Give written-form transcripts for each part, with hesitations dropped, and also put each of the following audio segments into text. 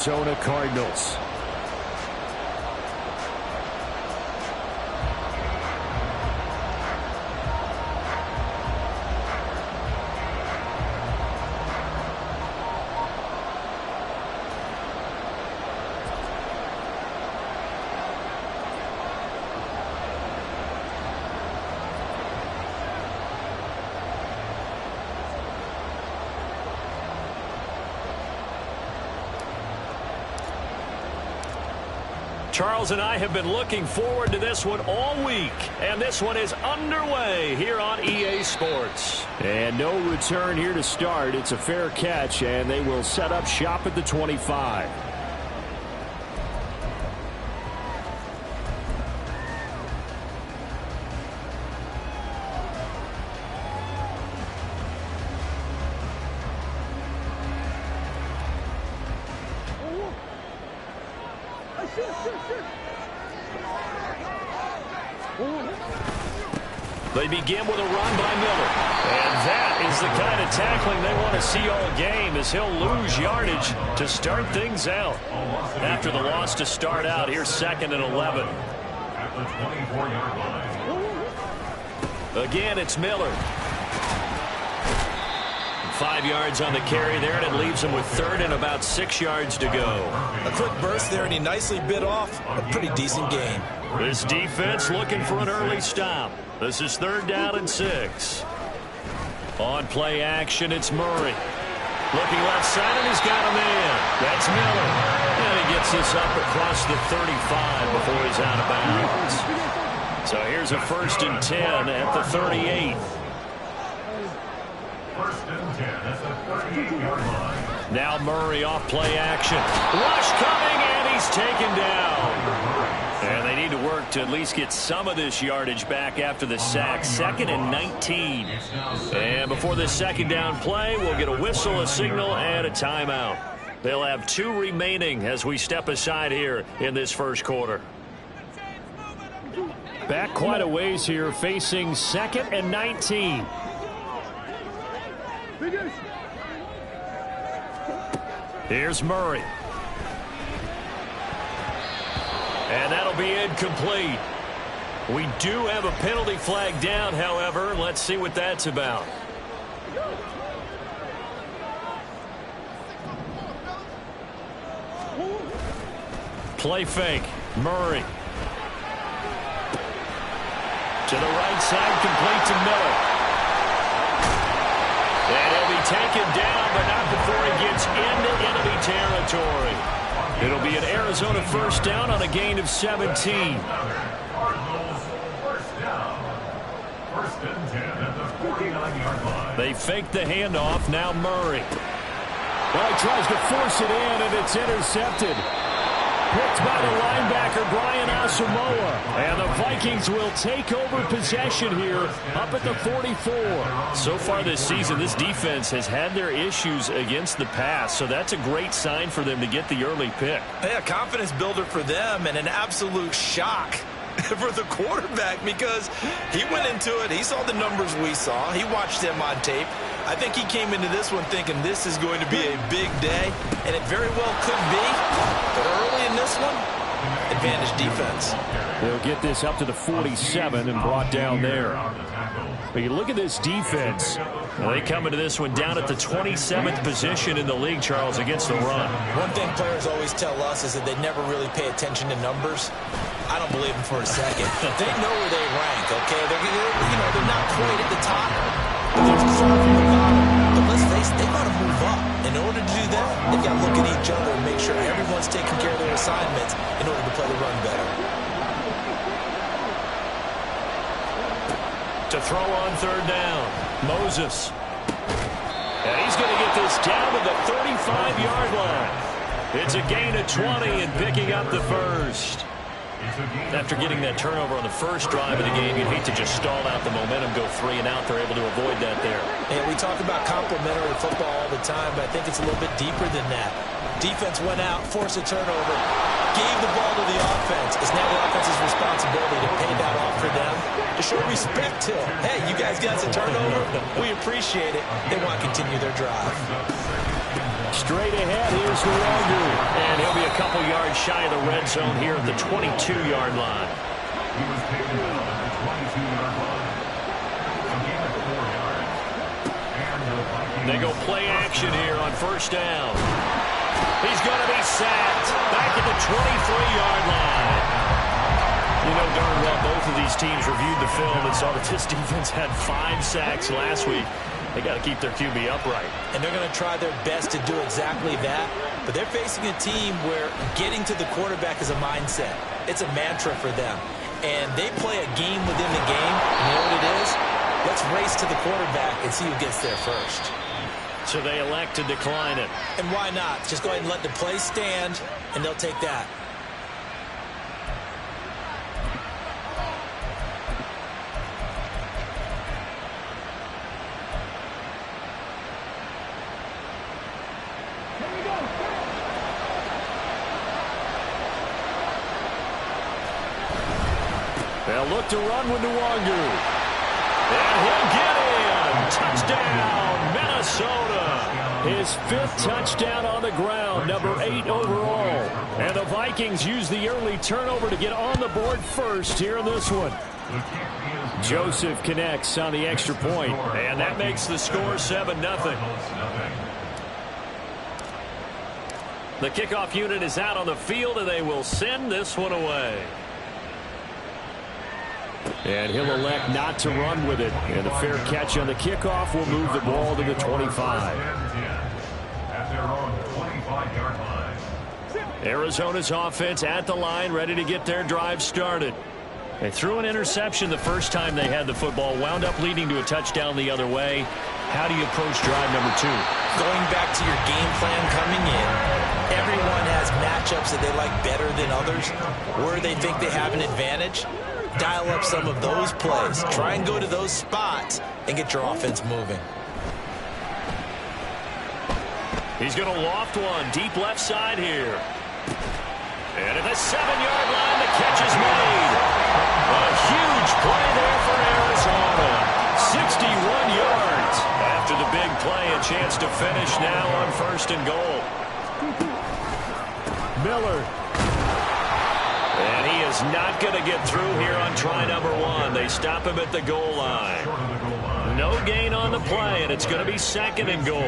Arizona Cardinals. Charles and I have been looking forward to this one all week, and this one is underway here on EA Sports. And no return here to start. It's a fair catch, and they will set up shop at the 25. They begin with a run by Miller. And that is the kind of tackling they want to see all game, as he'll lose yardage to start things out. After the loss to start out, here's 2nd and 11. At the 24-yard line. Again, it's Miller. 5 yards on the carry there, and it leaves him with 3rd and about 6 yards to go. A quick burst there, and he nicely bit off a pretty decent gain. This defense looking for an early stop. This is 3rd down and 6. On play action, it's Murray. Looking left side, and he's got a man. That's Miller. And he gets this up across the 35 before he's out of bounds. So here's a 1st and 10 at the 38. 1st and 10 at the 38-yard line. Now Murray off play action. Rush coming, and he's taken down. And they need to work to at least get some of this yardage back after the sack. 2nd and 19. And before this 2nd down play, we'll get a whistle, a signal, and a timeout. They'll have 2 remaining as we step aside here in this 1st quarter. Back quite a ways here, facing 2nd and 19. Here's Murray. And that'll be incomplete. We do have a penalty flag down, however. Let's see what that's about. Play fake. Murray. To the right side, complete to Miller. And he'll be taken down, but not before he gets into enemy territory. It'll be an Arizona 1st down on a gain of 17. Cardinals 1st down. 1st and 10 at the 49-yard line. They fake the handoff. Now Murray. Well, he tries to force it in, and it's intercepted. Picked by the linebacker, Brian Asamoah. And the Vikings will take over possession here up at the 44. So far this season, this defense has had their issues against the pass, so that's a great sign for them to get the early pick. Yeah, confidence builder for them, and an absolute shock for the quarterback, because he went into it. He saw the numbers we saw. He watched them on tape. I think he came into this one thinking this is going to be a big day, and it very well could be. But early in this one, advantage defense. They'll get this up to the 47 and brought down there. But you look at this defense. Well, they come into this one down at the 27th position in the league, Charles, against the run. One thing players always tell us is that they never really pay attention to numbers. I don't believe them for a second. They know where they rank, okay? They're not quite at the top, but they're far from the bottom. But let's face it, they've got to move up. In order to do that, they've got to look at each other and make sure everyone's taking care of their assignments in order to play the run better. To throw on 3rd down, Moses. And he's going to get this down to the 35-yard line. It's a gain of 20 and picking up the 1st. After getting that turnover on the first drive of the game, you'd hate to just stall out the momentum, go 3 and out. They're able to avoid that there. And we talk about complementary football all the time, but I think it's a little bit deeper than that. Defense went out, forced a turnover, gave the ball to the offense. It's now the offense's responsibility to pay that off for them, to show respect to them. Hey, you guys got us a turnover. We appreciate it. They want to continue their drive. Straight ahead, here's Nwangu. And he'll be a couple yards shy of the red zone here at the 22-yard line. He was taken down at the 22-yard line. A gain of 4 yards. And the Vikings. They go play action here on first down. He's going to be sacked back at the 23-yard line. You know darn well both of these teams reviewed the film and saw that this defense had 5 sacks last week. They got to keep their QB upright. And they're going to try their best to do exactly that. But they're facing a team where getting to the quarterback is a mindset. It's a mantra for them. And they play a game within the game. You know what it is? Let's race to the quarterback and see who gets there first. So they elect to decline it. And why not? Just go ahead and let the play stand, and they'll take that. They'll look to run with Nwangu. And he'll get in. Touchdown, Minnesota. His 5th touchdown on the ground, number 8 overall. And the Vikings use the early turnover to get on the board first here in this one. Joseph connects on the extra point. And that makes the score 7-0. The kickoff unit is out on the field, and they will send this one away. And he'll elect not to run with it. And a fair catch on the kickoff will move the ball to the 25. At their own 25-yard line. Arizona's offense at the line, ready to get their drive started. They threw an interception the first time they had the football, wound up leading to a touchdown the other way. How do you approach drive number 2? Going back to your game plan coming in, everyone has matchups that they like better than others, where they think they have an advantage. Dial up some of those plays. Try and go to those spots and get your offense moving. He's going to loft one deep left side here. And at the 7-yard line, the catch is made. A huge play there for Arizona. 61 yards. After the big play, a chance to finish now on 1st and goal. Miller. And he is not going to get through here on try number 1. They stop him at the goal line. No gain on the play, and it's going to be 2nd and goal.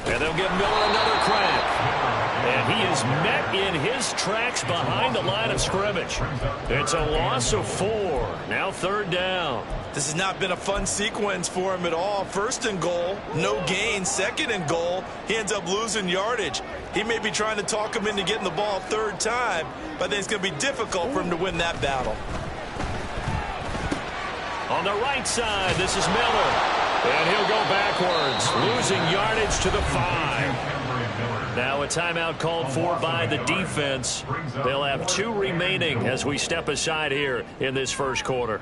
And they'll give Miller another crack. And he is met in his tracks behind the line of scrimmage. It's a loss of 4. Now 3rd down. This has not been a fun sequence for him at all. 1st and goal, no gain. 2nd and goal, he ends up losing yardage. He may be trying to talk him into getting the ball 3rd time, but I think it's going to be difficult for him to win that battle. On the right side, this is Miller. And he'll go backwards, losing yardage to the 5. Now a timeout called for by the defense. They'll have 2 remaining as we step aside here in this first quarter.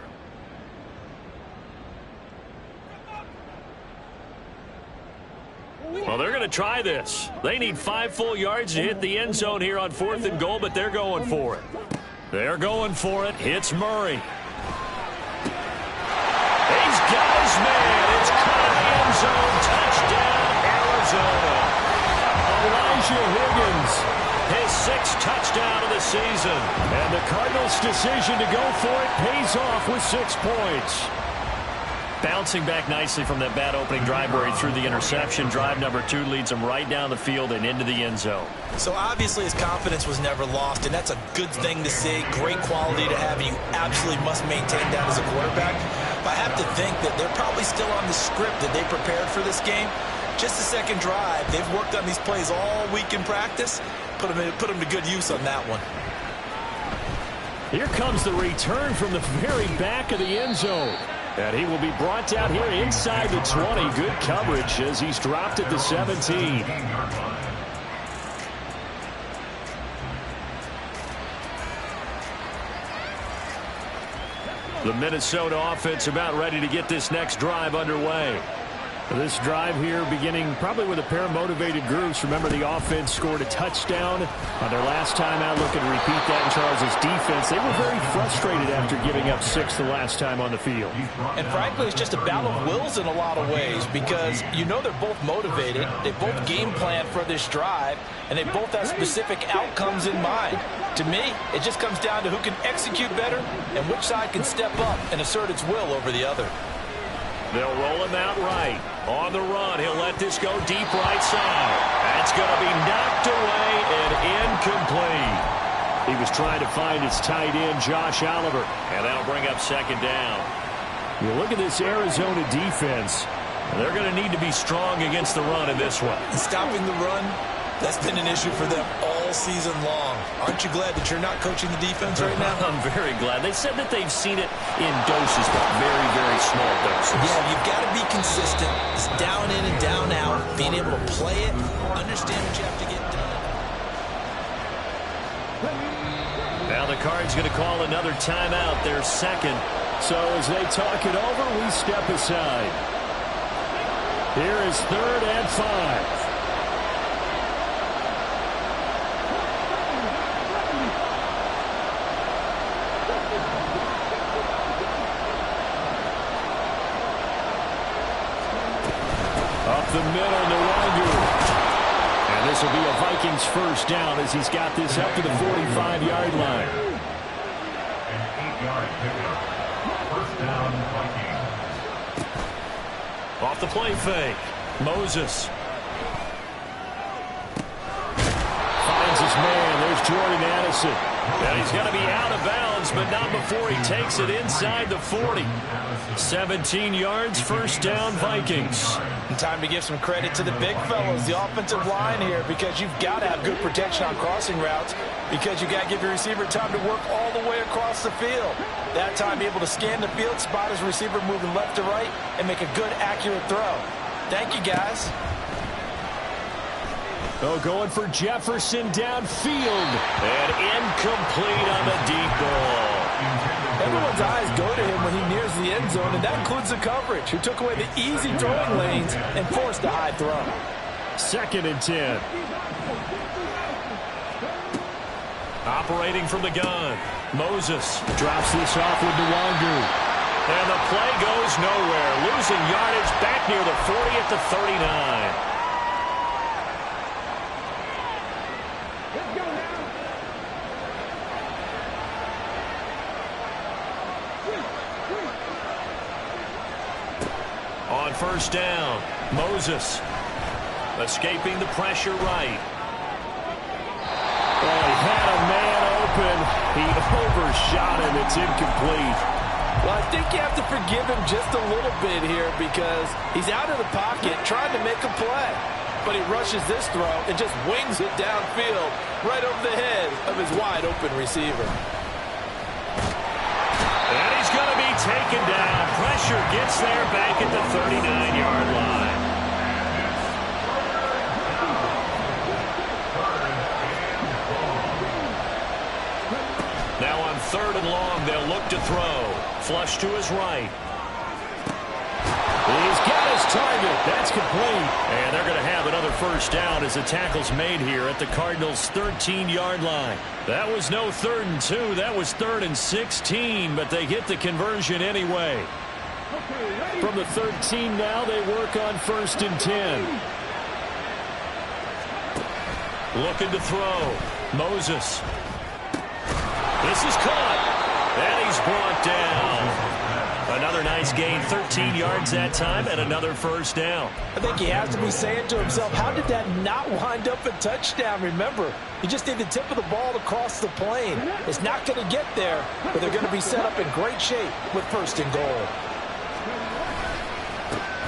Well, they're going to try this. They need 5 full yards to hit the end zone here on 4th and goal, but they're going for it. They're going for it. Hits Murray. He's got his man. It's caught in the end zone. Touchdown, Arizona. Elijah Higgins. His 6th touchdown of the season. And the Cardinals' decision to go for it pays off with 6 points. Bouncing back nicely from that bad opening drive where he threw the interception. Drive number 2 leads him right down the field and into the end zone. So obviously his confidence was never lost, and that's a good thing to see. Great quality to have, and you absolutely must maintain that as a quarterback. But I have to think that they're probably still on the script that they prepared for this game. Just the 2nd drive. They've worked on these plays all week in practice. Put them to good use on that one. Here comes the return from the very back of the end zone. And he will be brought down here inside the 20. Good coverage as he's dropped at the 17. The Minnesota offense about ready to get this next drive underway. This drive here beginning probably with a pair of motivated groups. Remember, the offense scored a touchdown on their last time out. Looking to repeat that in Charles' defense. They were very frustrated after giving up 6 the last time on the field. And frankly, it's just a battle of wills in a lot of ways because you know they're both motivated. They both game plan for this drive, and they both have specific outcomes in mind. To me, it just comes down to who can execute better and which side can step up and assert its will over the other. They'll roll him out right. On the run, he'll let this go deep right side. That's going to be knocked away and incomplete. He was trying to find his tight end, Josh Oliver, and that'll bring up second down. You look at this Arizona defense. They're going to need to be strong against the run in this one. And stopping the run, that's been an issue for them all season long. Aren't you glad that you're not coaching the defense right now? I'm very glad. They said that they've seen it in doses, but very, very small doses. Yeah, you've got to be consistent. It's down in and down out. Being able to play it, understand what you have to get done. Now the Cards going to call another timeout, their second. So as they talk it over, we step aside. Here is 3rd and 5. The middle, Nwangu. And this will be a Vikings first down as he's got this up to the 45-yard line. An 8-yard pickup. First down, Vikings. Off the play fake. Moses. Finds his man. There's Jordan Addison. And he's going to be out of bounds, but not before he takes it inside the 40. 17 yards, first down, Vikings. And time to give some credit to the big fellows, the offensive line here, because you've got to have good protection on crossing routes, because you've got to give your receiver time to work all the way across the field. That time, be able to scan the field, spot his receiver moving left to right, and make a good, accurate throw. Thank you, guys. Oh, going for Jefferson downfield. And incomplete on the deep ball. Everyone's eyes go to him when he nears the end zone, and that includes the coverage, who took away the easy throwing lanes and forced a high throw. 2nd and 10. Operating from the gun. Moses Drops this off with Nwangu. And the play goes nowhere. Losing yardage back near the 40 at the 39. On first down, Moses escaping the pressure right. Oh, he had a man open. He overshot him. It's incomplete. Well, I think you have to forgive him just a little bit here because he's out of the pocket trying to make a play. But he rushes this throw and just wings it downfield right over the head of his wide-open receiver. And he's going to be taken down. Pressure gets there back at the 39-yard line. Now on 3rd and long, they'll look to throw. Flush to his right. He's got his target. That's complete. And they're going to have another first down as the tackle's made here at the Cardinals' 13-yard line. That was no 3rd and 2. That was 3rd and 16, but they get the conversion anyway. From the 13 now, they work on 1st and 10. Looking to throw. Moses. This is caught. And he's brought down. Another nice gain, 13 yards that time, and another first down. I think he has to be saying to himself, how did that not wind up a touchdown? Remember, you just need the tip of the ball to cross the plane. It's not going to get there, but they're going to be set up in great shape with 1st and goal.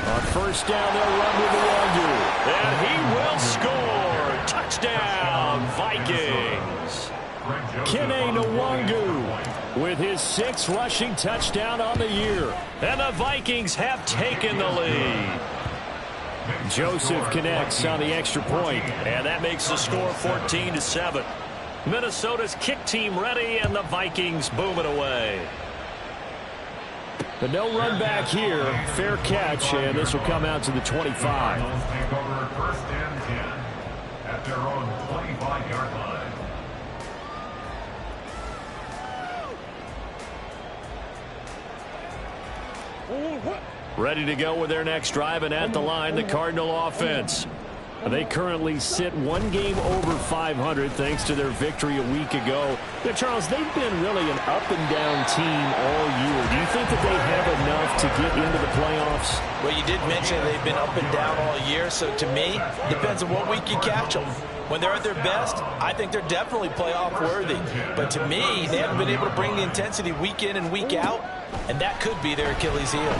On 1st down, they'll run with Nwangu. And he will score. Touchdown, Vikings. Kene Nwangu with his 6th rushing touchdown on the year. And the Vikings have taken the lead. Joseph connects on the extra point. And that makes the score 14-7. Minnesota's kick team ready, and the Vikings boom it away. But no run back here. Fair catch, and this will come out to the 25. Take over first and 10 at their own 25-yard line. Ready to go with their next drive, and at the line, the Cardinal offense. They currently sit one game over 500 thanks to their victory a week ago. Now, Charles, they've been really an up-and-down team all year. Do you think that they have enough to get into the playoffs? Well, you did mention they've been up and down all year, so to me, depends on what week you catch them. When they're at their best, I think they're definitely playoff worthy. But to me, they haven't been able to bring the intensity week in and week out, and that could be their Achilles heel.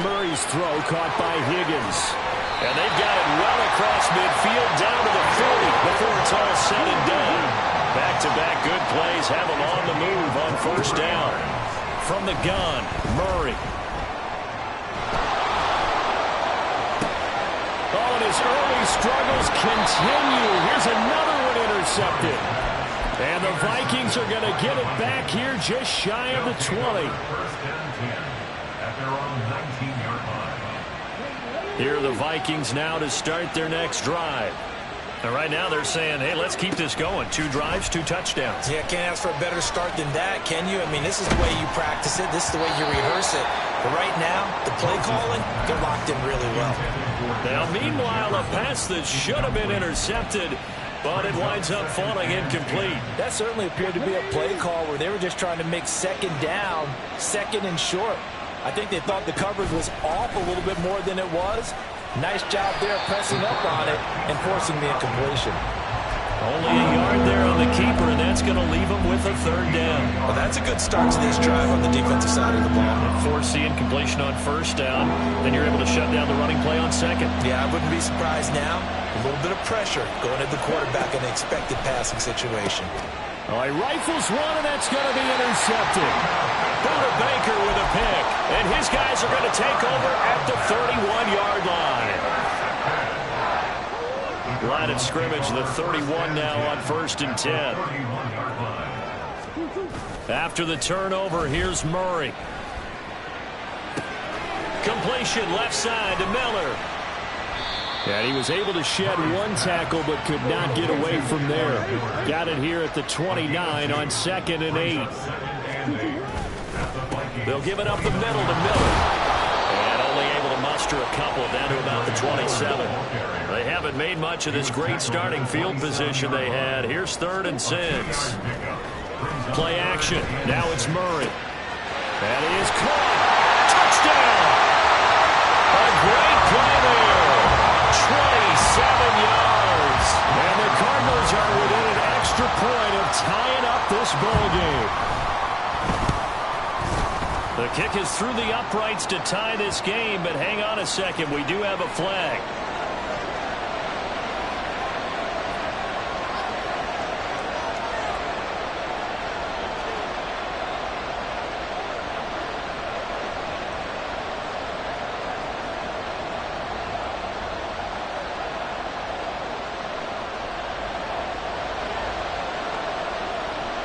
Murray's throw caught by Higgins. And they've got it well across midfield down to the 40 before it's all said and done. Back-to-back good plays have them on the move on first down. From the gun, Murray. Oh, and his early struggles continue. Here's another one intercepted. And the Vikings are going to get it back here just shy of the 20. First and 10 at their own 19-yard line. Here are the Vikings now to start their next drive. And right now they're saying, hey, let's keep this going. 2 drives, 2 touchdowns. Yeah, can't ask for a better start than that, can you? I mean, this is the way you practice it. This is the way you rehearse it. But right now, the play calling, they're locked in really well. Now, meanwhile, a pass that should have been intercepted, but it winds up falling incomplete. That certainly appeared to be a play call where they were just trying to make second down, second and short. I think they thought the coverage was off a little bit more than it was. Nice job there pressing up on it and forcing the incompletion. Only a yard there on the keeper, and that's going to leave them with a third down. Well, that's a good start to this drive on the defensive side of the ball. Force the incompletion on first down, then you're able to shut down the running play on second. Yeah, I wouldn't be surprised now. A little bit of pressure going at the quarterback in an expected passing situation. Oh, he rifles one, and that's going to be intercepted. Buda Baker with a pick, and his guys are going to take over at the 31-yard line. Line of scrimmage, the 31 now on first and 10. After the turnover, here's Murray. Completion left side to Miller. And he was able to shed one tackle but could not get away from there. Got it here at the 29 on 2nd and 8. They'll give it up the middle to Miller. And only able to muster a couple down to about the 27. They haven't made much of this great starting field position they had. Here's 3rd and 6. Play action. Now it's Murray. That is caught. Touchdown! A great play there. 27 yards. And the Cardinals are within an extra point of tying up this ball game. The kick is through the uprights to tie this game, but hang on a second. We do have a flag.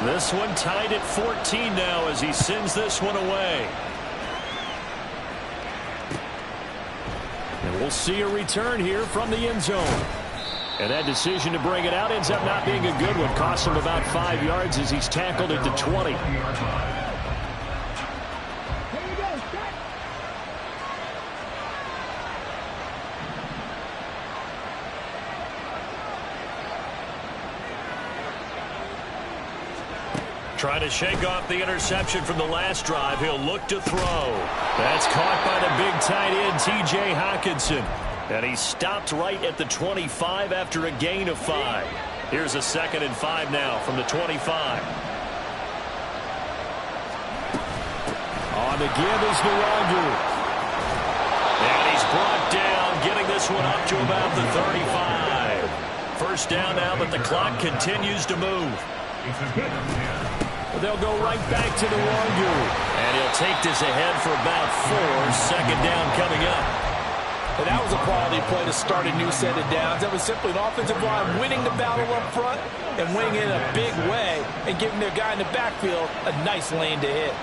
This one tied at 14 now as he sends this one away. And we'll see a return here from the end zone. And that decision to bring it out ends up not being a good one. Costs him about 5 yards as he's tackled at the 20. Trying to shake off the interception from the last drive. He'll look to throw. That's caught by the big tight end, T.J. Hockenson. And he stopped right at the 25 after a gain of 5. Here's a 2nd and 5 now from the 25. On the give is Nwangu. And he's brought down, getting this one up to about the 35. First down now, but the clock continues to move. They'll go right back to Nwangu. And he'll take this ahead for about 4. 2nd down coming up. And that was a quality play to start a new set of downs. That was simply an offensive line winning the battle up front and winning it in a big way and giving their guy in the backfield a nice lane to hit.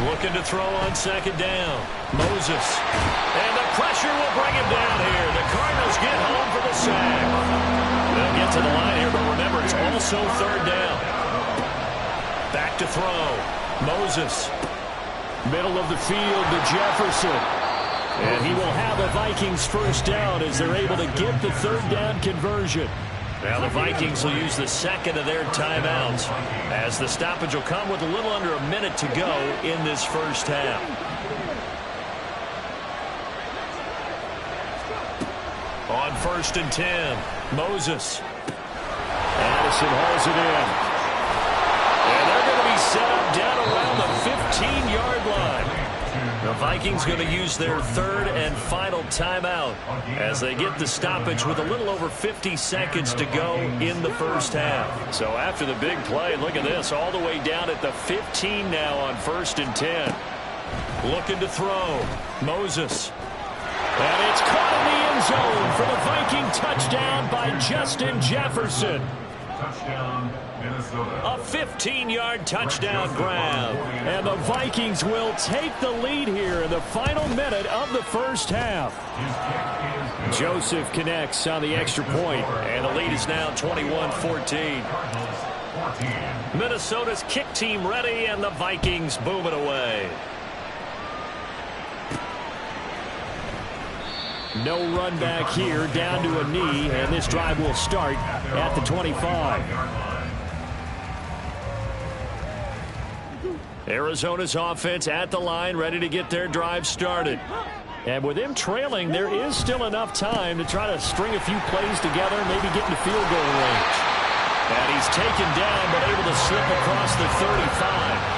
Looking to throw on second down. Moses. And the pressure will bring him down here. The Cardinals get home for the sack. They'll get to the line here, but remember, it's also third down. Back to throw. Moses. Middle of the field to Jefferson. And he will have the Vikings first down as they're able to get the third down conversion. Now the Vikings will use the second of their timeouts as the stoppage will come with a little under a minute to go in this first half. On 1st and 10, Moses. Addison hauls it in. And they're going to be set up down around the 15-yard line. The Vikings going to use their third and final timeout as they get the stoppage with a little over 50 seconds to go in the first half. So after the big play, look at this, all the way down at the 15 now on 1st and 10. Looking to throw. Moses. And it's caught in the end zone for the Viking touchdown by Justin Jefferson. Touchdown, Minnesota. A 15-yard touchdown grab. And the Vikings will take the lead here in the final minute of the first half. Joseph connects on the extra point. And the lead is now 21-14. Minnesota's kick team ready, and the Vikings boom it away. No run back here, down to a knee, and this drive will start at the 25. Arizona's offense at the line, ready to get their drive started. And with them trailing, there is still enough time to try to string a few plays together, maybe get into field goal range. And he's taken down, but able to slip across the 35.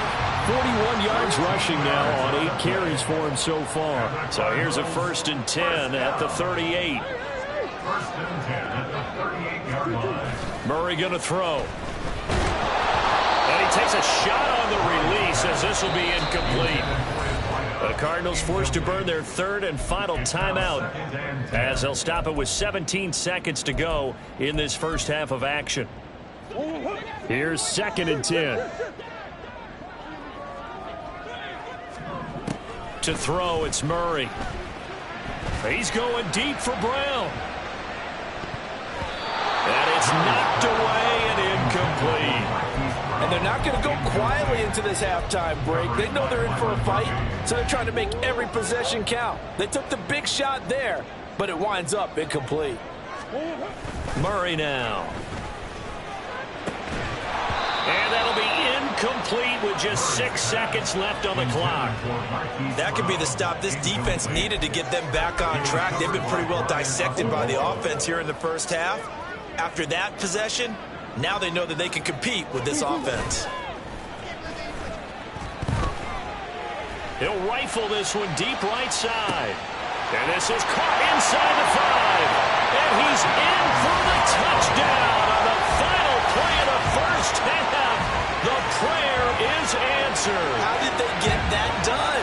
41 yards rushing now on 8 carries for him so far. So here's a 1st and 10 at the 38. 1st and 10 at the 38-yard line. Murray going to throw. And he takes a shot on the release as this will be incomplete. The Cardinals forced to burn their third and final timeout as they'll stop it with 17 seconds to go in this first half of action. Here's 2nd and 10. To throw, it's Murray. He's going deep for Brown. And it's knocked away and incomplete. And they're not going to go quietly into this halftime break. They know they're in for a fight, so they're trying to make every possession count. They took the big shot there, but it winds up incomplete. Murray now. And that'll be incomplete with just 6 seconds left on the clock. That could be the stop this defense needed to get them back on track. They've been pretty well dissected by the offense here in the first half. After that possession, now they know that they can compete with this offense. He'll rifle this one deep right side. And this is caught inside the 5. And he's in for the touchdown on the final play of the first half. The prayer is answered. How did they get that done?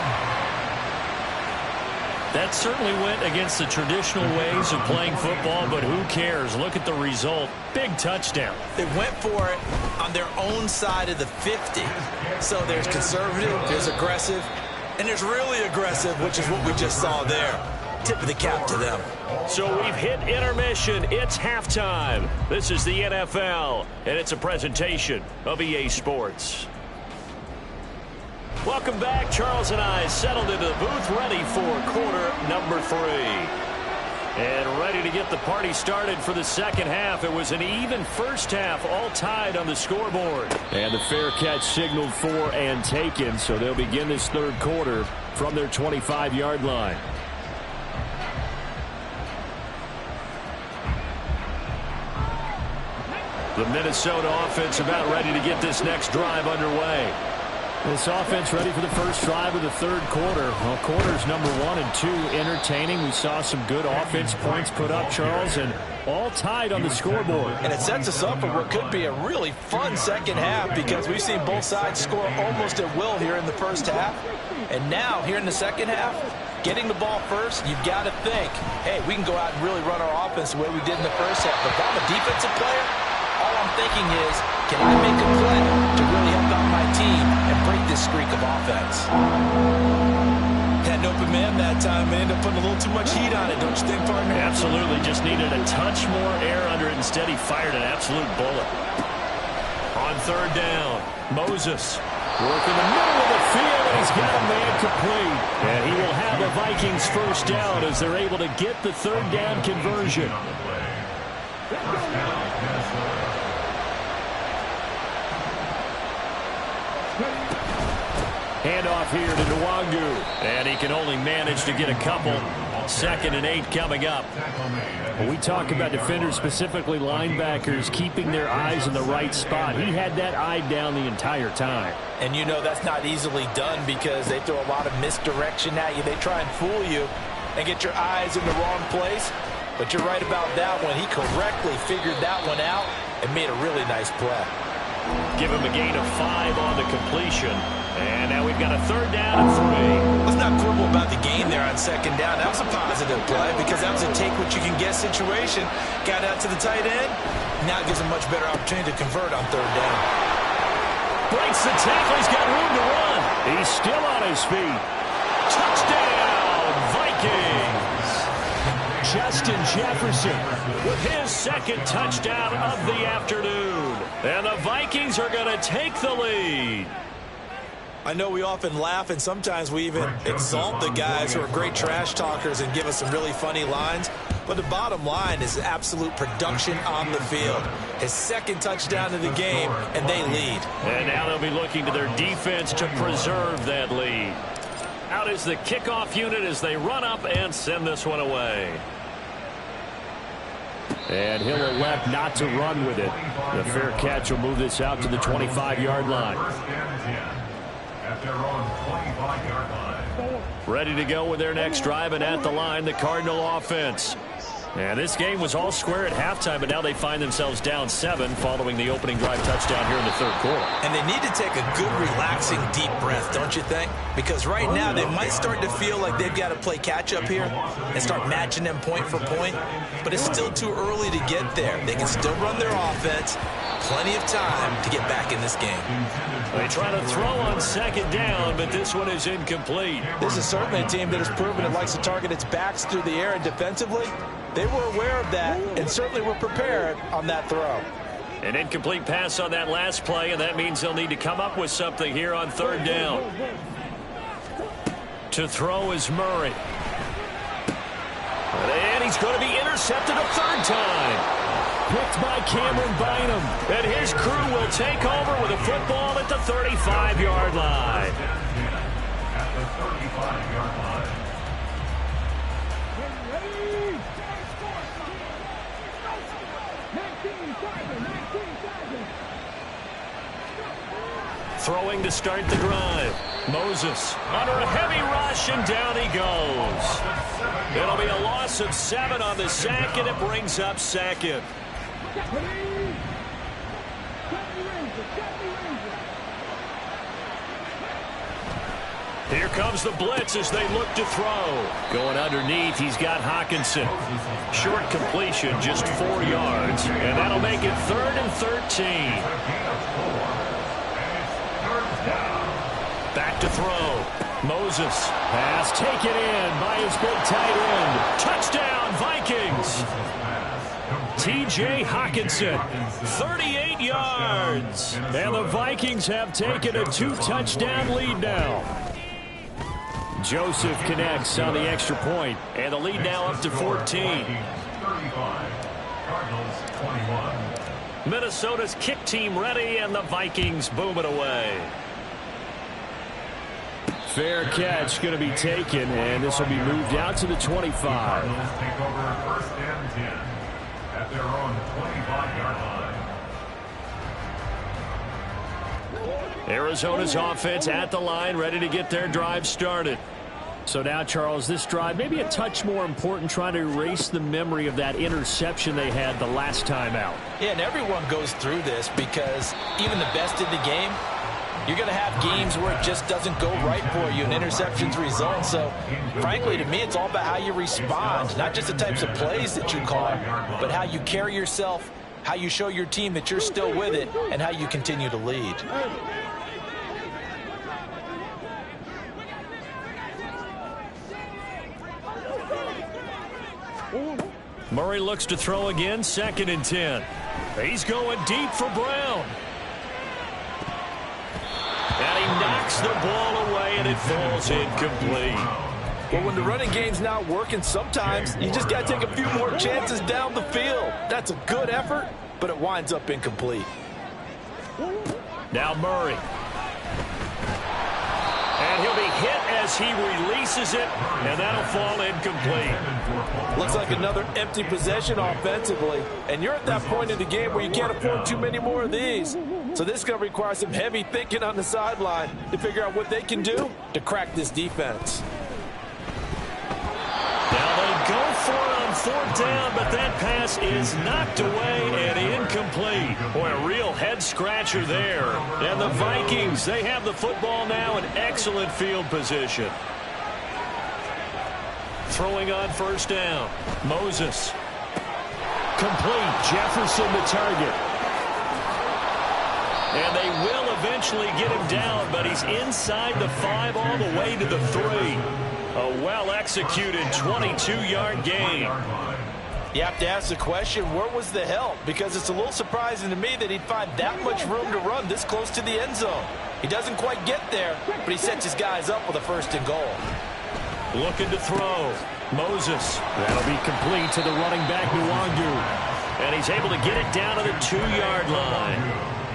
That certainly went against the traditional ways of playing football, but who cares? Look at the result. Big touchdown. They went for it on their own side of the 50. So there's conservative, there's aggressive, and there's really aggressive, which is what we just saw there. Tip of the cap to them. So we've hit intermission. It's halftime. This is the NFL, and it's a presentation of EA Sports. Welcome back. Charles and I settled into the booth, ready for quarter number 3. And ready to get the party started for the second half. It was an even first half, all tied on the scoreboard. And the fair catch signaled for and taken, so they'll begin this third quarter from their 25-yard line. The Minnesota offense about ready to get this next drive underway. This offense ready for the first drive of the third quarter. Well, quarters number 1 and 2 entertaining. We saw some good offense points put up, Charles, and all tied on the scoreboard. And it sets us up for what could be a really fun second half because we've seen both sides score almost at will here in the first half. And now, here in the second half, getting the ball first, you've got to think, hey, we can go out and really run our offense the way we did in the first half. But if I'm a defensive player, all I'm thinking is, can I make a play to really help out my team and bring break this streak of offense. Had an open man that time and ended up putting a little too much heat on it, don't you think, partner? Absolutely. Just needed a touch more air under it. Instead, he fired an absolute bullet. On third down, Moses. Work in the middle of the field, and he's got a man complete. And he will have a Vikings first down as they're able to get the third down conversion. Handoff here to Nwangu. And he can only manage to get a couple. 2nd and 8 coming up. When we talk about defenders, specifically linebackers, keeping their eyes in the right spot. He had that eye down the entire time. And you know that's not easily done because they throw a lot of misdirection at you. They try and fool you and get your eyes in the wrong place. But you're right about that one. He correctly figured that one out and made a really nice play. Give him a gain of 5 on the completion. And now we've got a third down and 3. Let's not quibble about the gain there on second down. That was a positive play because that was a take-what-you-can-get situation. Got out to the tight end. Now it gives him much better opportunity to convert on third down. Breaks the tackle. He's got room to run. He's still on his feet. Touchdown, Vikings! Justin Jefferson with his 2nd touchdown of the afternoon. And the Vikings are going to take the lead. I know we often laugh and sometimes we even exalt the guys who are great trash talkers and give us some really funny lines. But the bottom line is absolute production on the field. His 2nd touchdown of the game, and they lead. And now they'll be looking to their defense to preserve that lead. Out is the kickoff unit as they run up and send this one away. And he'll elect not to run with it. The fair catch will move this out to the 25-yard line. At their own 25-yard line. Ready to go with their next drive, and at the line, the Cardinal offense. And this game was all square at halftime, but now they find themselves down 7 following the opening drive touchdown here in the third quarter. And they need to take a good, relaxing, deep breath, don't you think? Because right now they might start to feel like they've got to play catch-up here and start matching them point for point. But it's still too early to get there. They can still run their offense. Plenty of time to get back in this game. They try to throw on second down, but this one is incomplete. This is certainly a team that has proven it likes to target its backs through the air, and defensively, they were aware of that and certainly were prepared on that throw. An incomplete pass on that last play, and that means they'll need to come up with something here on third down. To throw is Murray. And he's going to be intercepted a third time. Picked by Cameron Bynum. And his crew will take over with a football at the 35-yard line. At the 35-yard line. Throwing to start the drive. Moses under a heavy rush, and down he goes. It'll be a loss of 7 on the sack, and it brings up 2nd. Here comes the blitz as they look to throw. Going underneath, he's got Hockenson. Short completion, just 4 yards. And that'll make it 3rd and 13. Back to throw. Moses. Pass taken in by his big tight end. Touchdown, Vikings. T.J. Hockenson, 38 yards. And the Vikings have taken a 2-touchdown lead now. Joseph connects on the extra point. And the lead now up to 14. 35. Cardinals 21. Minnesota's kick team ready, and the Vikings boom it away. Fair catch going to be taken, and this will be moved out to the 25. Cardinals take over 1st and 10 at their own 25-yard line. Arizona's offense at the line, ready to get their drive started. So now, Charles, this drive maybe a touch more important, trying to erase the memory of that interception they had the last time out. Yeah, and everyone goes through this because even the best in the game, you're going to have games where it just doesn't go right for you and interceptions result. So, frankly, to me, it's all about how you respond, not just the types of plays that you call, but how you carry yourself, how you show your team that you're still with it, and how you continue to lead. Murray looks to throw again, 2nd and 10. He's going deep for Brown. And he knocks the ball away, and it falls incomplete. Well, when the running game's not working, sometimes you just got to take a few more chances down the field. That's a good effort, but it winds up incomplete. Now Murray. And he'll be hit as he releases it, and that'll fall incomplete. Looks like another empty possession offensively, and you're at that point in the game where you can't afford too many more of these. So this is going to require some heavy thinking on the sideline to figure out what they can do to crack this defense. Now they go for it on 4th down, but that pass is knocked away and incomplete. Boy, a real head-scratcher there. And the Vikings, they have the football now in excellent field position. Throwing on 1st down. Moses. Complete. Jefferson the target. And they will eventually get him down, but he's inside the 5 all the way to the 3. A well-executed 22-yard gain. You have to ask the question, where was the help? Because it's a little surprising to me that he'd find that much room to run this close to the end zone. He doesn't quite get there, but he sets his guys up with a 1st and goal. Looking to throw. Moses. That'll be complete to the running back, Nwangu. And he's able to get it down to the 2-yard line.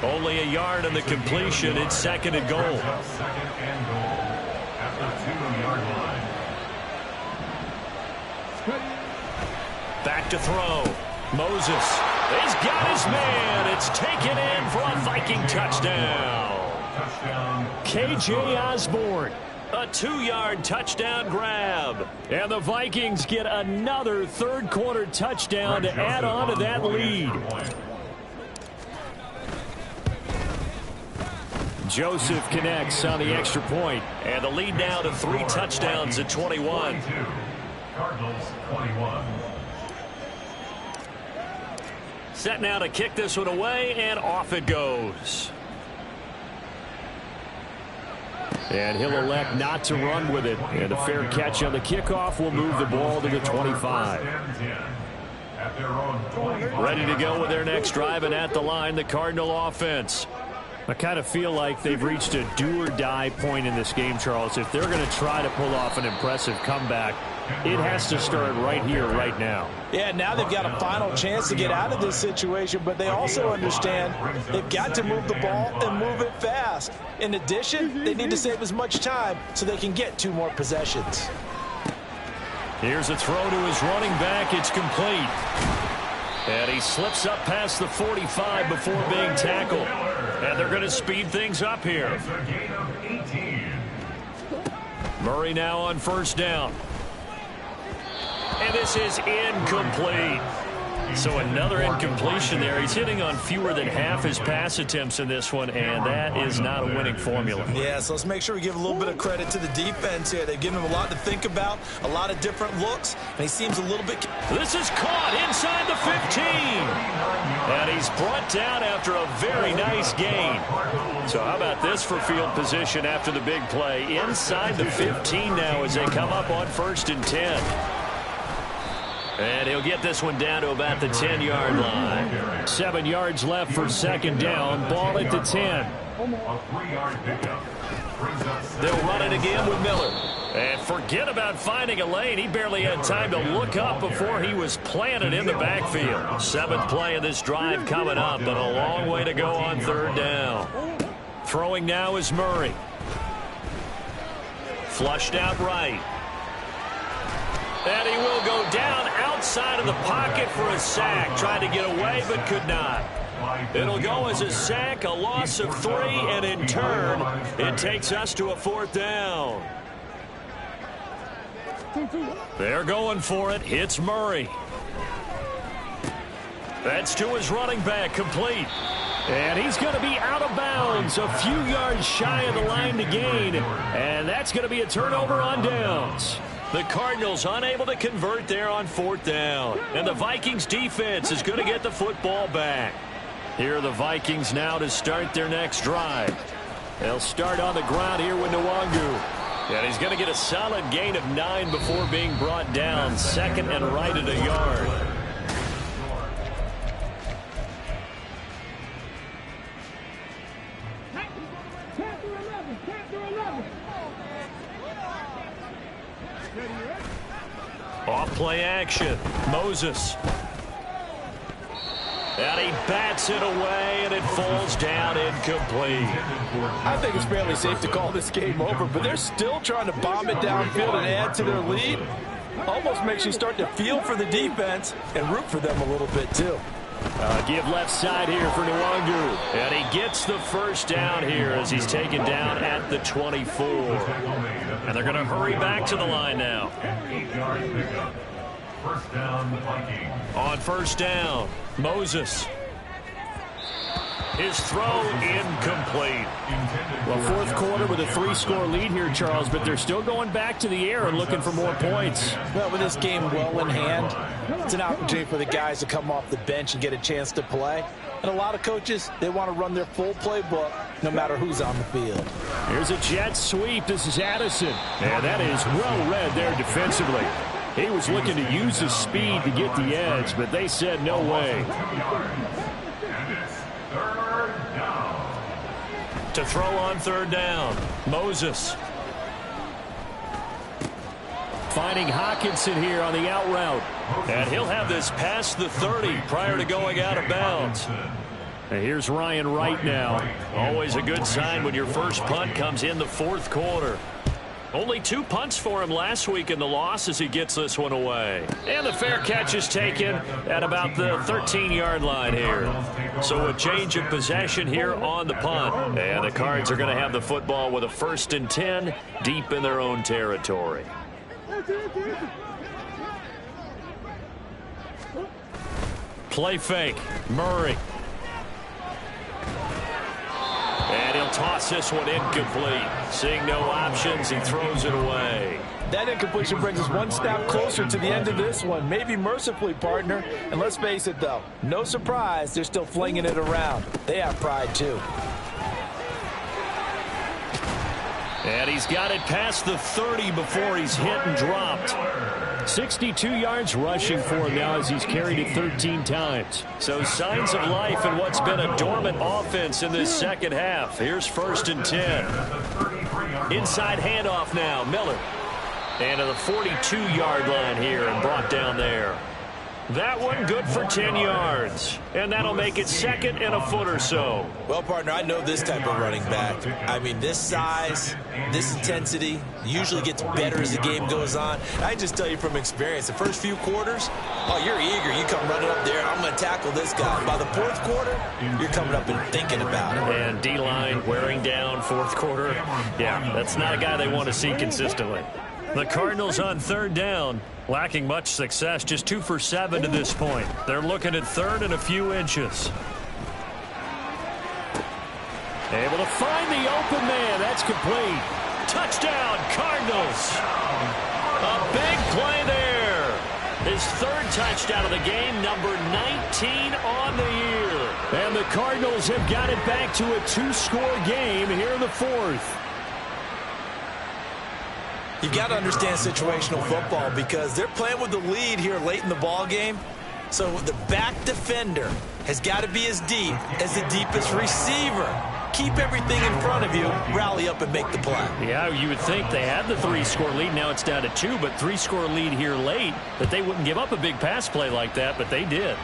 Only a yard on the completion. It's 2nd and goal. 2nd and goal at the 2-yard line. Back to throw. Moses. He's got his man. It's taken in for a Viking touchdown. K.J. Osborne. A 2-yard touchdown grab. And the Vikings get another 3rd quarter touchdown to add on to that lead. Joseph connects on the extra point. And the lead now to 3 touchdowns at 21. Cardinals 21. Set now to kick this one away, and off it goes. And he'll elect not to run with it. And a fair catch on the kickoff will move the ball to the 25. Ready to go with their next drive, and at the line, the Cardinal offense. I kind of feel like they've reached a do-or-die point in this game, Charles. If they're going to try to pull off an impressive comeback, it has to start right here, right now. Yeah, now they've got a final chance to get out of this situation, but they also understand they've got to move the ball and move it fast. In addition, they need to save as much time so they can get 2 more possessions. Here's a throw to his running back. It's complete. And he slips up past the 45 before being tackled. And they're going to speed things up here. Murray now on 1st down. And this is incomplete. So another incompletion there. He's hitting on fewer than half his pass attempts in this one, and that is not a winning formula. Yeah, so let's make sure we give a little bit of credit to the defense here. They've given him a lot to think about, a lot of different looks, and he seems a little bit... This is caught inside the 15. And he's brought down after a very nice gain. So how about this for field position after the big play? Inside the 15 now as they come up on 1st and 10. And he'll get this one down to about the 10-yard line. 7 yards left for 2nd down. Ball at the 10. They'll run it again with Miller. And forget about finding a lane. He barely had time to look up before he was planted in the backfield. 7th play of this drive coming up, but a long way to go on 3rd down. Throwing now is Murray. Flushed out right. And he will go down outside of the pocket for a sack. Tried to get away, but could not. It'll go as a sack, a loss of 3, and in turn, it takes us to a 4th down. They're going for it. Hits Murray. That's to his running back, complete. And he's going to be out of bounds, a few yards shy of the line to gain. And that's going to be a turnover on downs. The Cardinals unable to convert there on 4th down. And the Vikings defense is going to get the football back. Here are the Vikings now to start their next drive. They'll start on the ground here with Nwangu. And he's going to get a solid gain of 9 before being brought down. 2nd and right at a yard. Off play action. Moses. And he bats it away, and it falls down incomplete. I think it's fairly safe to call this game over, but they're still trying to bomb it downfield and add to their lead. Almost makes you start to feel for the defense and root for them a little bit, too. Give left side here for Nwangu. And he gets the first down here as he's taken down at the 24. And they're going to hurry back to the line now. First down, Vikings. On first down, Moses. His throw incomplete. Well, fourth quarter with a 3-score lead here, Charles, but they're still going back to the air and looking for more points. Well, with this game well in hand, it's an opportunity for the guys to come off the bench and get a chance to play. And a lot of coaches, they want to run their full playbook no matter who's on the field. Here's a jet sweep. This is Addison. And that is well read there defensively. He was looking to use his speed to get the edge, but they said no way. To throw on third down, Moses. Finding Hawkinson here on the out route. And he'll have this past the 30 prior to going out of bounds. And here's Ryan Wright now. Always a good sign when your first punt comes in the fourth quarter. Only 2 punts for him last week in the loss as he gets this one away. And the fair catch is taken at about the 13-yard line here. So a change of possession here on the punt. And the Cards are going to have the football with a 1st and 10 deep in their own territory. Play fake. Murray. And he'll toss this one incomplete. Seeing no options, he throws it away. That incompletion brings us one step closer to the end of this one. Maybe mercifully, partner. And let's face it, though, no surprise, they're still flinging it around. They have pride, too. And he's got it past the 30 before he's hit and dropped. 62 yards rushing for him now as he's carried it 13 times. So signs of life in what's been a dormant offense in this second half. Here's 1st and 10. Inside handoff now, Miller. And to the 42-yard line here and brought down there. That one good for 10 yards. And that'll make it 2nd and a foot or so. Well, partner, I know this type of running back. I mean, this size, this intensity usually gets better as the game goes on. I just tell you from experience, the first few quarters, oh, you're eager. You come running up there, I'm going to tackle this guy. By the fourth quarter, you're coming up and thinking about it. And D-line wearing down fourth quarter. Yeah, that's not a guy they want to see consistently. The Cardinals on third down, lacking much success, just 2 for 7 to this point. They're looking at third and a few inches. Able to find the open man. That's complete. Touchdown, Cardinals. A big play there. His 3rd touchdown of the game, number 19 on the year. And the Cardinals have got it back to a 2-score game here in the 4th. You've got to understand situational football because they're playing with the lead here late in the ball game. So the back defender has got to be as deep as the deepest receiver. Keep everything in front of you, rally up and make the play. Yeah, you would think they had the 3-score lead. Now it's down to 2, but 3-score lead here late, that they wouldn't give up a big pass play like that, but they did.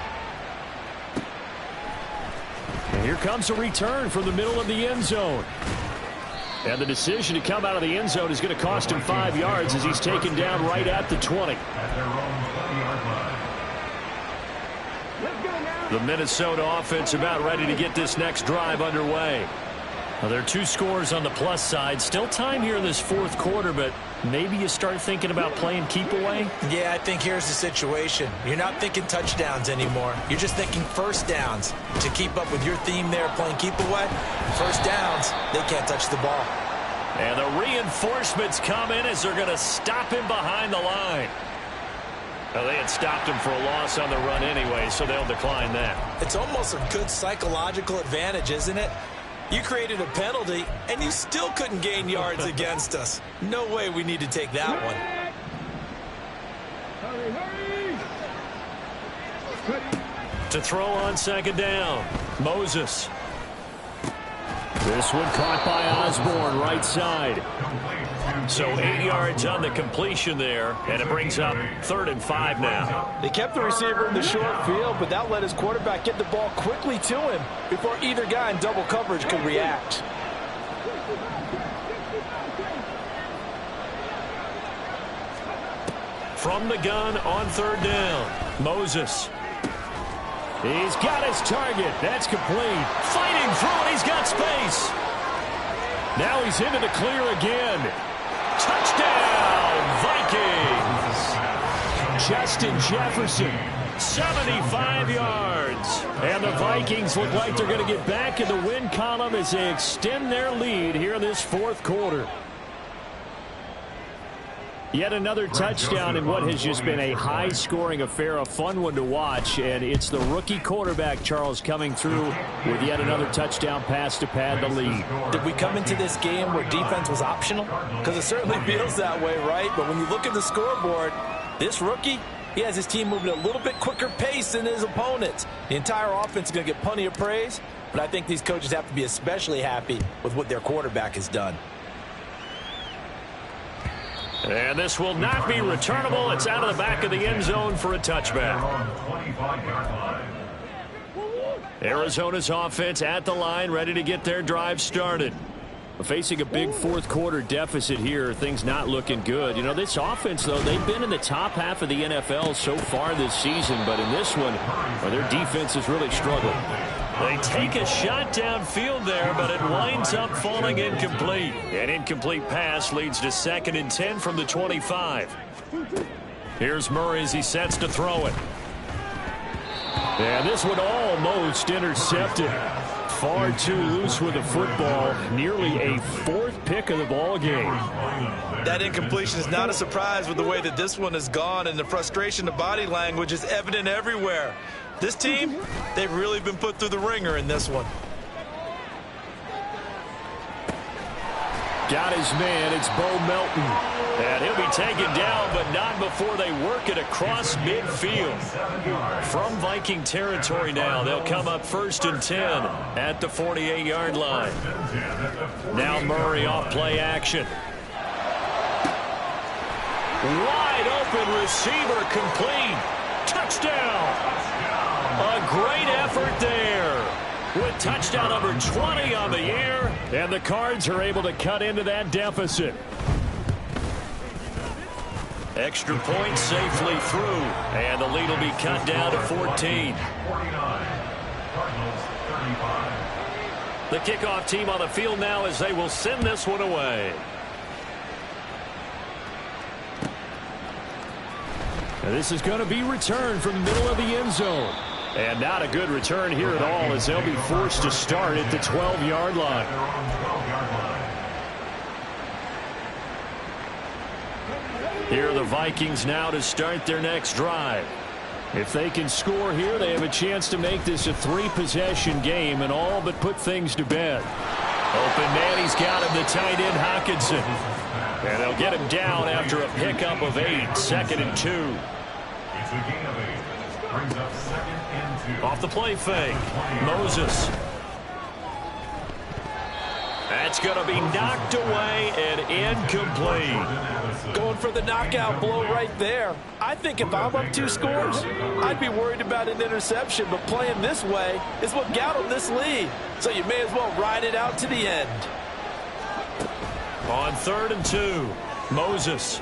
And here comes a return from the middle of the end zone. And the decision to come out of the end zone is going to cost him 5 yards as he's taken down right at the 20. The Minnesota offense about ready to get this next drive underway. Now, there are 2 scores on the plus side. Still time here in this fourth quarter, but maybe you start thinking about playing keep away? Yeah, I think here's the situation. You're not thinking touchdowns anymore. You're just thinking first downs. To keep up with your theme there, playing keep away, first downs, they can't touch the ball. And the reinforcements come in as they're going to stop him behind the line. Well, they had stopped him for a loss on the run anyway, so they'll decline that. It's almost a good psychological advantage, isn't it? You created a penalty, and you still couldn't gain yards against us. No way we need to take that one. To throw on second down, Moses. This one caught by Osborne, right side. So 8 yards on the completion there, and it brings up 3rd and 5 now. They kept the receiver in the short field, but that let his quarterback get the ball quickly to him before either guy in double coverage could react. From the gun on 3rd down, Moses. He's got his target. That's complete. Fighting through it. He's got space. Now he's into the clear again. Touchdown, Vikings. Justin Jefferson, 75 yards. and the Vikings look like they're going to get back in the win column as they extend their lead here in this 4th quarter. Yet another touchdown in what has just been a high-scoring affair, a fun one to watch, and it's the rookie quarterback, Charles, coming through with yet another touchdown pass to pad the lead. Did we come into this game where defense was optional? Because it certainly feels that way, right? But when you look at the scoreboard, this rookie, he has his team moving at a little bit quicker pace than his opponents. The entire offense is going to get plenty of praise, but I think these coaches have to be especially happy with what their quarterback has done. And this will not be returnable. It's out of the back of the end zone for a touchback. Arizona's offense at the line, ready to get their drive started. Facing a big 4th quarter deficit here, things not looking good. You know, this offense, though, they've been in the top half of the NFL so far this season, but in this one, well, their defense has really struggled. They take a shot downfield there, but it winds up falling incomplete. An incomplete pass leads to 2nd and 10 from the 25. Here's Murray as he sets to throw it. And this one almost intercepted. Far too loose with the football. Nearly a 4th pick of the ball game. That incompletion is not a surprise with the way that this one has gone, and the frustration, the body language is evident everywhere. This team, they've really been put through the ringer in this one. Got his man. It's Bo Melton. And he'll be taken down, but not before they work it across midfield. From Viking territory now, they'll come up 1st and 10 at the 48-yard line. Now Murray off play action. Wide open receiver complete. Touchdown. A great effort there. With touchdown number 20 on the year. And the Cards are able to cut into that deficit. Extra point safely through. And the lead will be cut down to 14. The kickoff team on the field now as they will send this one away. And this is going to be returned from the middle of the end zone. And not a good return here at all as they'll be forced to start at the 12-yard line. Here are the Vikings now to start their next drive. If they can score here, they have a chance to make this a 3-possession game and all but put things to bed. Open man, he's got him, the tight end Hockenson. And they'll get him down after a pickup of 8, 2nd and 2. It's a gain of 8. Brings up 2nd and 2. Off the play fake, Moses. That's going to be knocked away and incomplete. Going for the knockout blow right there. I think if I'm up 2 scores, I'd be worried about an interception, but playing this way is what got them this lead. So you may as well ride it out to the end. On 3rd and 2, Moses.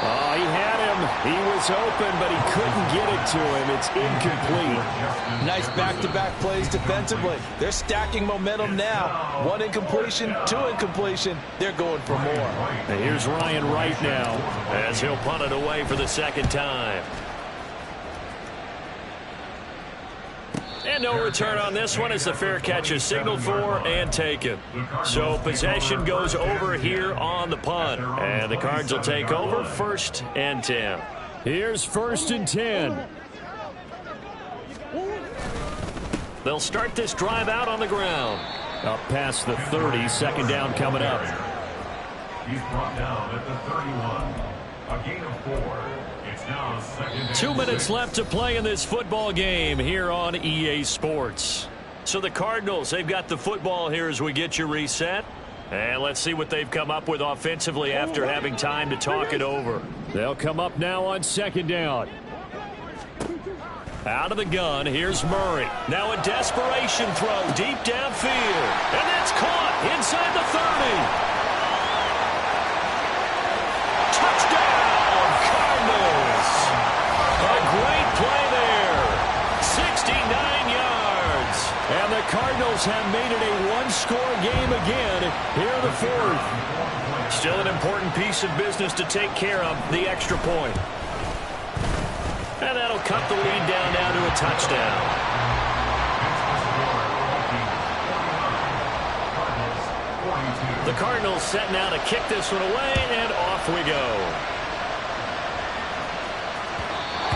Oh, he had him. He was open, but he couldn't get it to him. It's incomplete. Nice back-to-back plays defensively. They're stacking momentum now. 1 incompletion, 2 incompletion. They're going for more. And here's Ryan Wright now as he'll punt it away for the 2nd time. And no return on this one as the fair catch is signaled for and taken. So possession goes over here on the punt. And the Cards will take over 1st and 10. Here's 1st and 10. They'll start this drive out on the ground. Up past the 30, 2nd down coming up. He's brought down at the 31. A gain of 4. 2 minutes left to play in this football game here on EA Sports. So the Cardinals, they've got the football here as we get you reset. And let's see what they've come up with offensively after having time to talk it over. They'll come up now on second down. Out of the gun, here's Murray. Now a desperation throw deep downfield. And that's caught inside the 30. Touchdown, Cardinals. A great play there. 69 yards. And the Cardinals have made it a one-score game again here in the fourth. Still an important piece of business to take care of, the extra point. And that'll cut the lead down now to a touchdown. The Cardinals set now to kick this one away, and off we go.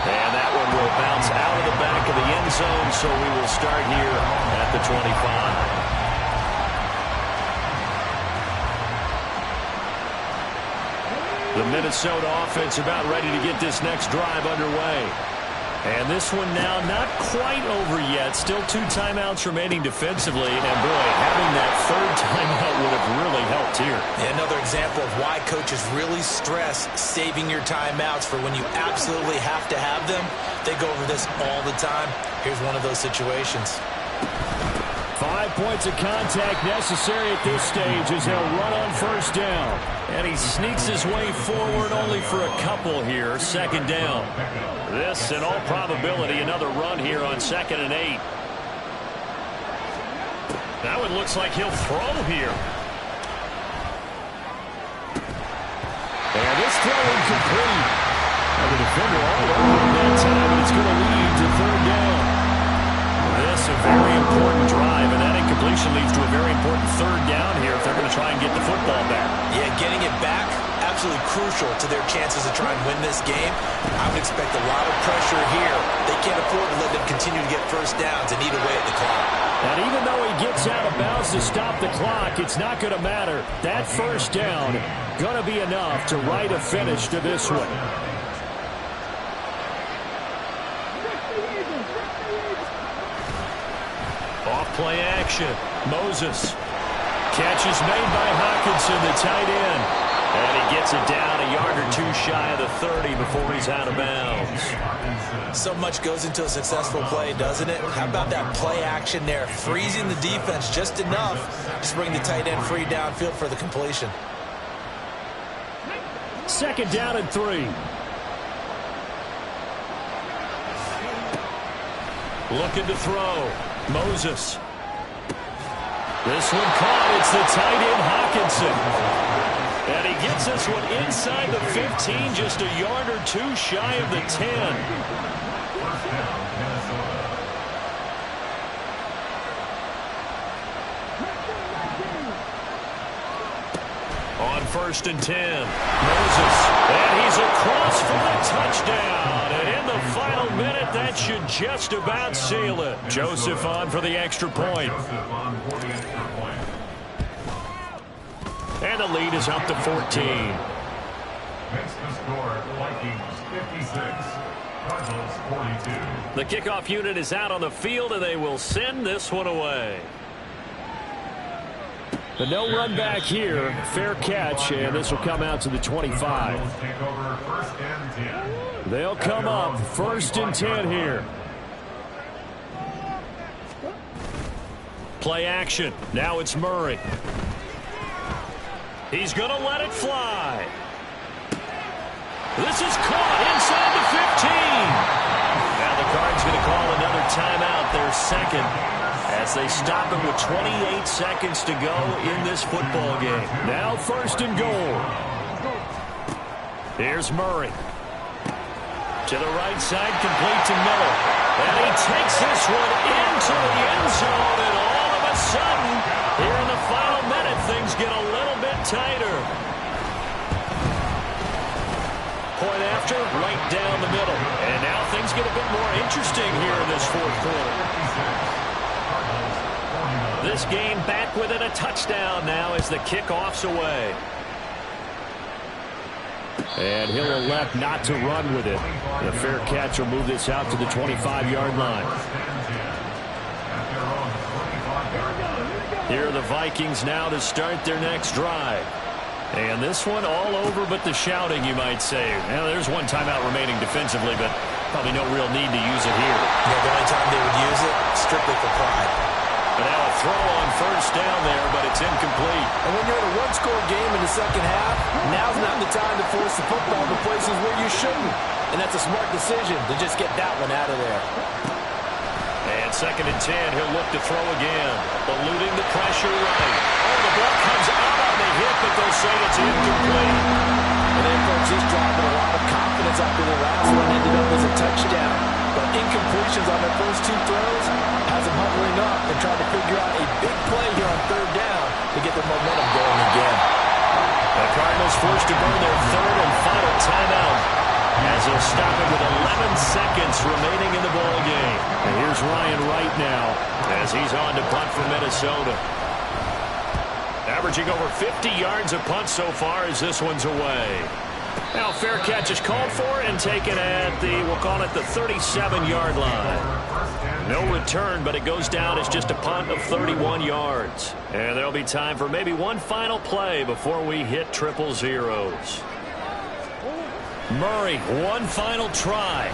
And that one will bounce out of the back of the end zone, so we will start here at the 25. The Minnesota offense about ready to get this next drive underway. And this one now not quite over yet. Still 2 timeouts remaining defensively. And, boy, having that third timeout would have really helped here. Another example of why coaches really stress saving your timeouts for when you absolutely have to have them. They go over this all the time. Here's one of those situations. 5 points of contact necessary at this stage as they'll run on first down. And he sneaks his way forward only for a couple here. Second down. This, in all probability, another run here on 2nd and 8. Now it looks like he'll throw here. And this throw incomplete. And the defender all over him that time, and it's going to lead to third down. This a very important drive, and that incompletion leads to a very important third down here if they're going to try and get the football back. Yeah, getting it back, absolutely crucial to their chances to try and win this game. I would expect a lot of pressure here. They can't afford to let them continue to get first downs and eat away at the clock. And even though he gets out of bounds to stop the clock, it's not going to matter. That first down going to be enough to write a finish to this one. Off-play action. Moses. Catch is made by Hockenson, the tight end. And he gets it down a yard or 2 shy of the 30 before he's out of bounds. So much goes into a successful play, doesn't it? How about that play action there? Freezing the defense just enough to bring the tight end free downfield for the completion. 2nd down and 3. Looking to throw. Moses. This one caught. It's the tight end Hockenson. And he gets this one inside the 15, just a yard or 2 shy of the 10. On 1st and 10. Moses. And he's across for the touchdown. And in the final minute, that should just about seal it. Joseph on for the extra point. And the lead is up to 14. Makes the score Vikings 56, Cardinals 42. The kickoff unit is out on the field, and they will send this one away. The no run back here. Fair catch, and this will come out to the 25. Take over 1st and 10. They'll come up 1st and 10 here. Play action. Now it's Murray. He's going to let it fly. This is caught inside the 15. Now the Cards going to call another timeout, their second, as they stop him with 28 seconds to go in this football game. Now 1st and goal. Here's Murray. To the right side, complete to Miller. And he takes this one into the end zone, and all of a sudden, here in the final minute, things get a little bit tighter. Point after, right down the middle. And now things get a bit more interesting here in this 4th quarter. This game back within a touchdown now as the kickoff's away. And he'll elect not to run with it. The fair catch will move this out to the 25-yard line. Here are the Vikings now to start their next drive. And this one all over but the shouting, you might say. Now, there's one timeout remaining defensively, but probably no real need to use it here. Yeah, the only time they would use it, strictly for pride. But now a throw on first down there, but it's incomplete. And when you're in a one-score game in the second half, now's not the time to force the football to places where you shouldn't. And that's a smart decision to just get that one out of there. And 2nd and 10, he'll look to throw again. Eluding the pressure right. Oh, the ball comes out on the hit, but they'll say it's incomplete. And then, folks, he's dropping a lot of confidence after the last one ended up as a touchdown. But incompletions on their first 2 throws has them huddling up and trying to figure out a big play here on 3rd down to get their momentum going again. The Cardinals forced to burn their 3rd and final timeout, as they'll stop it with 11 seconds remaining in the ball game. And here's Ryan Wright now as he's on to punt for Minnesota. Averaging over 50 yards a punt so far as this one's away. Now fair catch is called for and taken at the, we'll call it the 37-yard line. No return, but it goes down as just a punt of 31 yards. And there'll be time for maybe one final play before we hit 000. Murray, one final try.